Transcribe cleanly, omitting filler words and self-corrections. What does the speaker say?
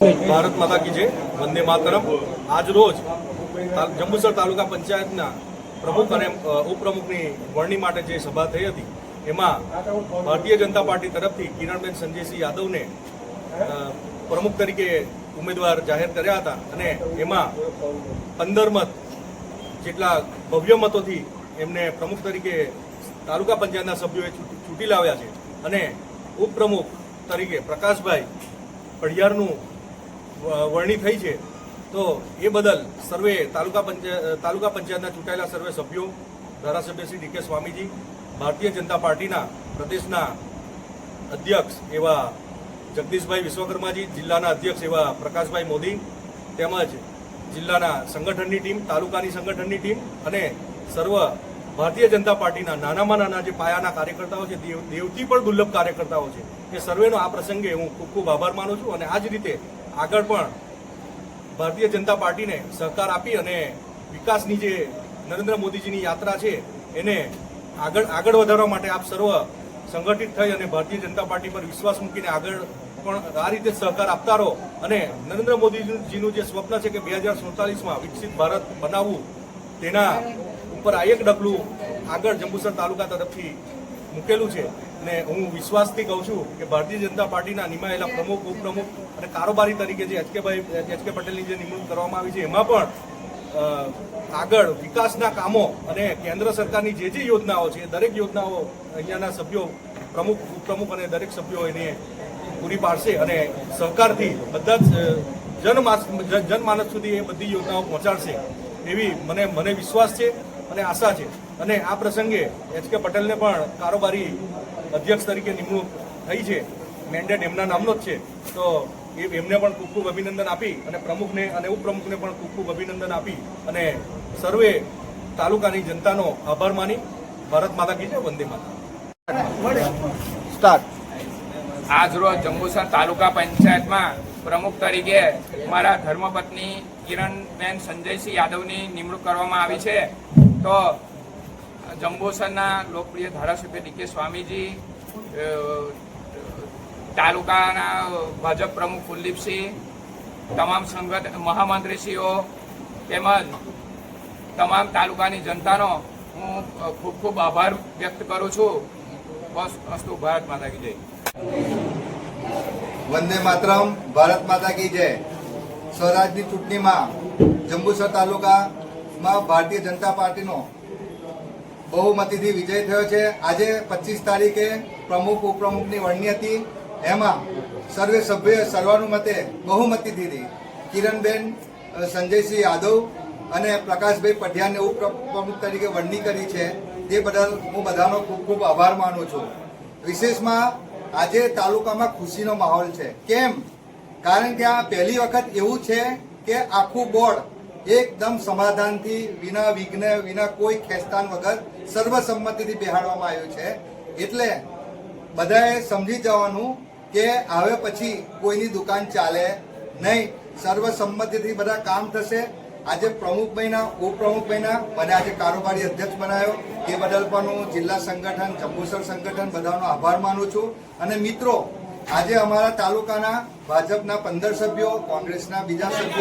ભારત માતા કી જય, વંદે માતરમ। આજ રોજ જંબુસર તાલુકા પંચાયતના પ્રમુખ અને ઉપપ્રમુખની વરણી માટે જે સભા થઈ હતી એમાં ભારતીય જનતા પાર્ટી તરફથી કિરણબેન સંજયસિંહ યાદવને પ્રમુખ તરીકે ઉમેદવાર જાહેર કર્યા હતા અને એમાં 15 મત જેટલા ભવ્ય મતોથી એમને પ્રમુખ તરીકે તાલુકા પંચાયતના સભ્યોએ ચૂંટી લાવ્યા છે અને ઉપપ્રમુખ તરીકે પ્રકાશભાઈ પઢિયારનું વરણી થઈ છે। તો એ બદલ સર્વે તાલુકા પંચાયતના ચૂંટાયેલા સર્વે સભ્યો, ધારાસભ્ય શ્રી ડી કે સ્વામીજી, ભારતીય જનતા પાર્ટીના પ્રદેશના અધ્યક્ષ એવા જગદીશભાઈ વિશ્વકર્માજી, જિલ્લાના અધ્યક્ષ એવા પ્રકાશભાઈ મોદી, તેમજ જિલ્લાના સંગઠનની ટીમ, તાલુકાની સંગઠનની ટીમ અને સર્વ ભારતીય જનતા પાર્ટીના નાનામાં નાના જે પાયાના કાર્યકર્તાઓ છે, દેવથી પણ દુર્લભ કાર્યકર્તાઓ છે, એ સર્વેનો આ પ્રસંગે હું ખૂબ ખૂબ આભાર માનું છું અને આ જ રીતે આગળ પણ ભારતીય જનતા પાર્ટીને સહકાર આપી અને વિકાસની જે નરેન્દ્ર મોદીજીની યાત્રા છે એને આગળ વધારવા માટે આપ સર્વ સંગઠિત થઈ અને ભારતીય જનતા પાર્ટી પર વિશ્વાસ મૂકીને આગળ પણ આ રીતે સહકાર આપતા રહો અને નરેન્દ્ર મોદીજીનું જે સ્વપ્ન છે કે 2047માં વિકસિત ભારત બનાવવું, તેના ઉપર આ એક ડગલું આગળ જંબુસર તાલુકા તરફથી મૂકેલું છે અને હું વિશ્વાસથી કહું છું કે ભારતીય જનતા પાર્ટીના નિમાયેલા પ્રમુખ, ઉપપ્રમુખ અને કારોબારી તરીકે જે એચ કે પટેલની જે નિમણૂક કરવામાં આવી છે એમાં પણ આગળ વિકાસના કામો અને કેન્દ્ર સરકારની જે જે યોજનાઓ છે દરેક યોજનાઓ અહીંયાના સભ્યો, પ્રમુખ, ઉપપ્રમુખ અને દરેક સભ્યો એને પૂરી પાડશે અને સહકારથી બધા જ જનમાનસ સુધી એ બધી યોજનાઓ પહોંચાડશે એવી મને વિશ્વાસ છે અને આશા છે। અને આ પ્રસંગે એચ કે પટેલને પણ કારોબારી અધ્યક્ષ તરીકે નિમણૂક થઈ છે, મેન્ડેટ એમના નામનો જ છે, તો એમને પણ ખૂબ ખૂબ અભિનંદન આપી અને પ્રમુખને અને ઉપપ્રમુખને પણ ખૂબ ખૂબ અભિનંદન આપી અને સર્વે તાલુકાની જનતાનો આભાર માની ભારત માતા કી જય, વંદે માતરમ। સ્ટાર્ટ। આજ રોજ જંબુસર તાલુકા પંચાયતમાં પ્રમુખ તરીકે મારા ધર્મપત્ની કિરણબેન સંજયસિંહ યાદવની નિમણૂક કરવામાં આવી છે। તો જંબુસરના લોકપ્રિય ધારાસભ્ય ડી કે સ્વામીજી, તાલુકાના ભાજપ પ્રમુખ કુલદીપસિંહ, તમામ સંગઠન મહામંત્રીશ્રીઓ તેમજ તમામ તાલુકાની જનતાનો હું ખૂબ ખૂબ આભાર વ્યક્ત કરું છું। બસ અસ્તુ, ભારત માતા કી જય। વંદે માતરમ, ભારત માતા કી જય। સ્વરાજની ચૂંટણીમાં જંબુસર તાલુકામાં ભારતીય જનતા પાર્ટીનો બહુમતીથી વિજય થયો છે। આજે 25 તારીખે પ્રમુખ, ઉપપ્રમુખની વરણી હતી, એમાં સર્વે સભ્યોએ સર્વાનુમતે બહુમતીથી કિરણબેન સંજયસિંહ યાદવ અને પ્રકાશભાઈ પઢિયારને ઉપપ્રમુખ તરીકે વરણી કરી છે। તે બદલ હું બધાનો ખૂબ ખૂબ આભાર માનું છું। વિશેષમાં આજે તાલુકામાં ખુશીનો માહોલ છે। કેમ? કારણ કે આ પહેલી વખત એવું છે કે આખું બોર્ડ એકદમ સમાધાનથી, વિના વિઘ્ન, વિના કોઈ ખેંચતાણ વગર સર્વસંમતિથી બેહાડવામાં આવ્યું છે। એટલે બધાએ સમજી જવાનું કે હવે પછી કોઈની દુકાન ચાલે નહીં, સર્વસંમતિથી બધા કામ થશે। આજે પ્રમુખ બન્યા, ઉપપ્રમુખ બન્યા, મને આજે કારોબારી અધ્યક્ષ બનાવ્યો, એ બદલ પણ હું જિલ્લા સંગઠન, જંબુસર સંગઠન બધાનો આભાર માનું છું। અને મિત્રો, આજે અમારા તાલુકાના ભાજપના 15 સભ્યો, કોંગ્રેસના બીજા સભ્યો